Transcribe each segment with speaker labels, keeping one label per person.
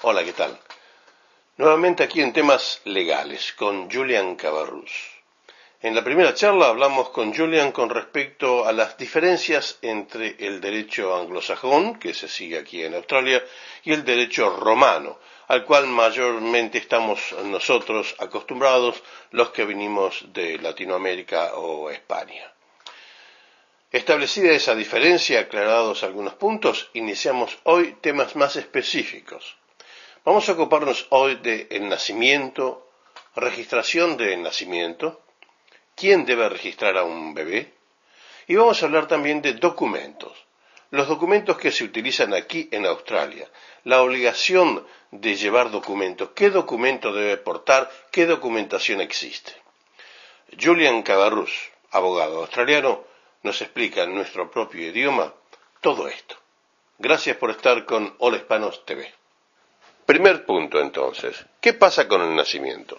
Speaker 1: Hola, ¿qué tal? Nuevamente aquí en temas legales con Julian Cabarrús. En la primera charla hablamos con Julian con respecto a las diferencias entre el derecho anglosajón, que se sigue aquí en Australia, y el derecho romano, al cual mayormente estamos nosotros acostumbrados los que vinimos de Latinoamérica o España. Establecida esa diferencia, aclarados algunos puntos, iniciamos hoy temas más específicos. Vamos a ocuparnos hoy del nacimiento, registración de nacimiento, quién debe registrar a un bebé, y vamos a hablar también de documentos, los documentos que se utilizan aquí en Australia, la obligación de llevar documentos, qué documento debe portar, qué documentación existe. Julian Cabarrús, abogado australiano, nos explica en nuestro propio idioma todo esto. Gracias por estar con All Hispanos TV. Primer punto, entonces, ¿qué pasa con el nacimiento?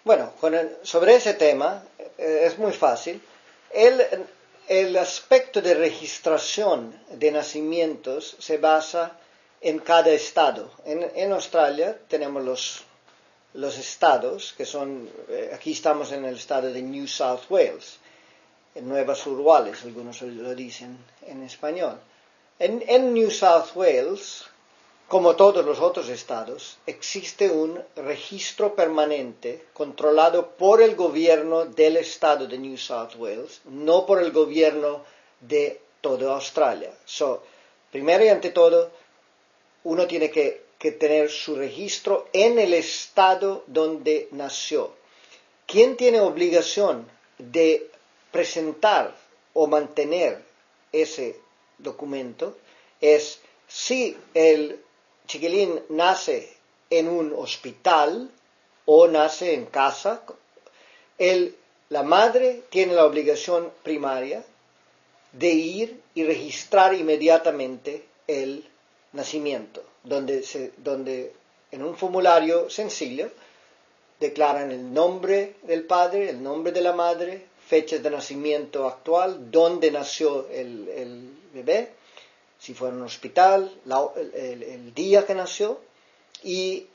Speaker 2: Bueno, sobre ese tema es muy fácil. El aspecto de registración de nacimientos se basa en cada estado. En Australia tenemos los estados, que son, aquí estamos en el estado de New South Wales, en Nueva Sur Wales, algunos lo dicen en español. En New South Wales, como todos los otros estados, existe un registro permanente controlado por el gobierno del estado de New South Wales, no por el gobierno de toda Australia. Primero y ante todo, uno tiene que tener su registro en el estado donde nació. ¿Quién tiene obligación de presentar o mantener ese documento? Es si el chiquilín nace en un hospital o nace en casa, la madre tiene la obligación primaria de ir y registrar inmediatamente el nacimiento, donde en un formulario sencillo declaran el nombre del padre, el nombre de la madre, fecha de nacimiento actual, dónde nació el bebé, si fue en un hospital, el día que nació, y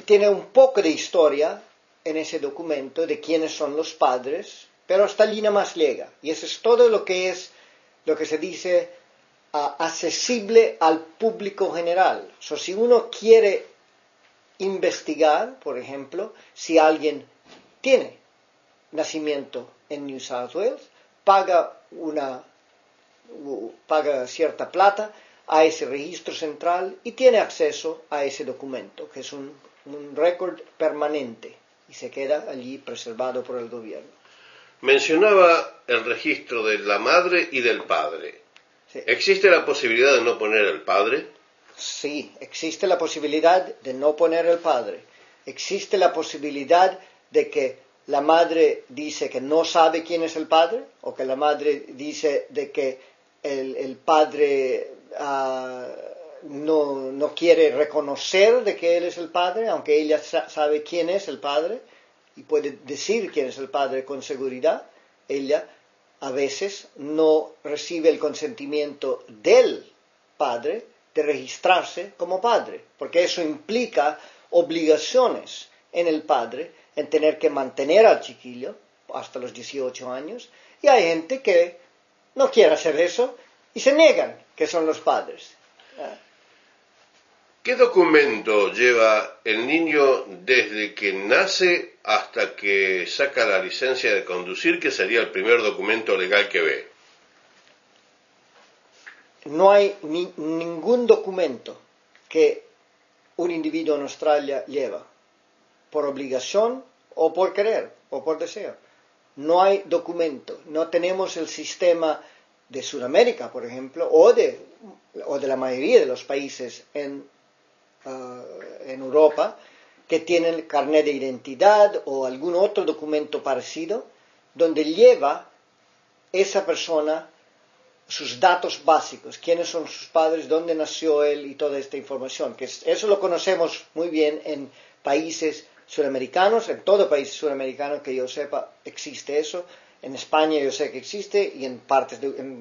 Speaker 2: tiene un poco de historia en ese documento de quiénes son los padres, pero hasta allí nada más llega. Y eso es todo lo que se dice accesible al público general. Si uno quiere investigar, por ejemplo, si alguien tiene nacimiento en New South Wales, paga cierta plata a ese registro central y tiene acceso a ese documento, que es un récord permanente y se queda allí preservado por el gobierno.
Speaker 1: Mencionaba el registro de la madre y del padre. Sí. ¿Existe la posibilidad de no poner el padre?
Speaker 2: Sí, existe la posibilidad de no poner el padre. Existe la posibilidad de que la madre dice que no sabe quién es el padre, o que la madre dice de que el padre no quiere reconocer de que él es el padre, aunque ella sabe quién es el padre y puede decir quién es el padre con seguridad. Ella a veces no recibe el consentimiento del padre de registrarse como padre, porque eso implica obligaciones en el padre en tener que mantener al chiquillo hasta los 18 años, y hay gente que no quiere hacer eso y se niegan que son los padres.
Speaker 1: ¿Qué documento lleva el niño desde que nace hasta que saca la licencia de conducir, que sería el primer documento legal que ve?
Speaker 2: No hay ningún documento que un individuo en Australia lleva, por obligación o por querer o por deseo. No hay documento, no tenemos el sistema de Sudamérica, por ejemplo, o de la mayoría de los países en Europa, que tienen carnet de identidad o algún otro documento parecido, donde lleva esa persona sus datos básicos, quiénes son sus padres, dónde nació él y toda esta información, que eso lo conocemos muy bien en países sudamericanos, en todo país sudamericano que yo sepa existe eso. En España yo sé que existe y en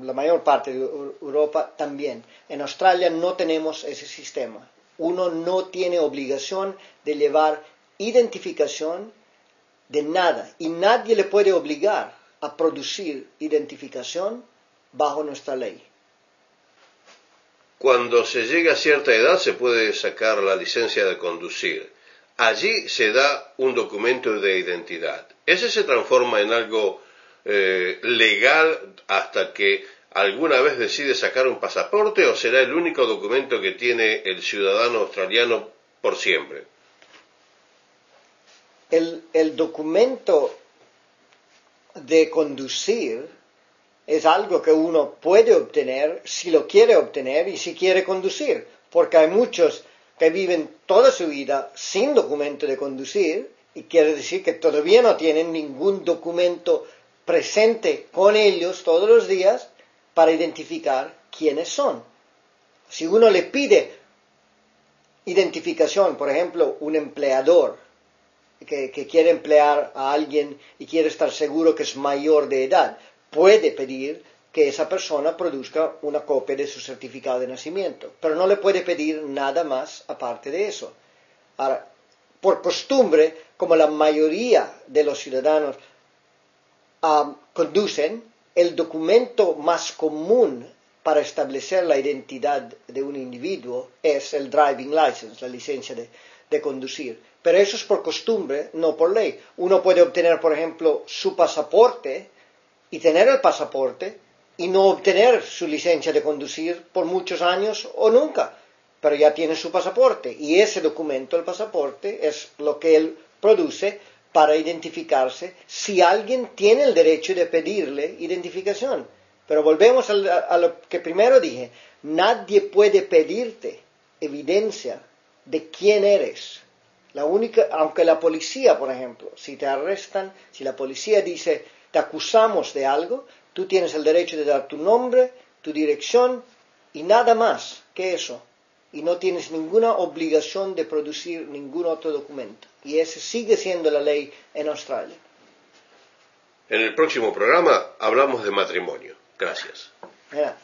Speaker 2: la mayor parte de Europa también. En Australia no tenemos ese sistema. Uno no tiene obligación de llevar identificación de nada y nadie le puede obligar a producir identificación bajo nuestra ley.
Speaker 1: Cuando se llega a cierta edad se puede sacar la licencia de conducir. Allí se da un documento de identidad. ¿Ese se transforma en algo legal hasta que alguna vez decide sacar un pasaporte o será el único documento que tiene el ciudadano australiano por siempre?
Speaker 2: El documento de conducir es algo que uno puede obtener si lo quiere obtener y si quiere conducir, porque hay muchos que viven toda su vida sin documento de conducir y quiere decir que todavía no tienen ningún documento presente con ellos todos los días para identificar quiénes son. Si uno le pide identificación, por ejemplo, un empleador que quiere emplear a alguien y quiere estar seguro que es mayor de edad, puede pedir que esa persona produzca una copia de su certificado de nacimiento, pero no le puede pedir nada más aparte de eso. Ahora, por costumbre, como la mayoría de los ciudadanos conducen, el documento más común para establecer la identidad de un individuo es el driving license, la licencia de conducir. Pero eso es por costumbre, no por ley. Uno puede obtener, por ejemplo, su pasaporte y tener el pasaporte y no obtener su licencia de conducir por muchos años o nunca, pero ya tiene su pasaporte y ese documento, el pasaporte, es lo que él produce para identificarse si alguien tiene el derecho de pedirle identificación. Pero volvemos a lo que primero dije, nadie puede pedirte evidencia de quién eres. Aunque la policía, por ejemplo, si te arrestan, si la policía dice, te acusamos de algo, tú tienes el derecho de dar tu nombre, tu dirección y nada más que eso. Y no tienes ninguna obligación de producir ningún otro documento. Y esa sigue siendo la ley en Australia.
Speaker 1: En el próximo programa hablamos de matrimonio. Gracias.
Speaker 2: Mira.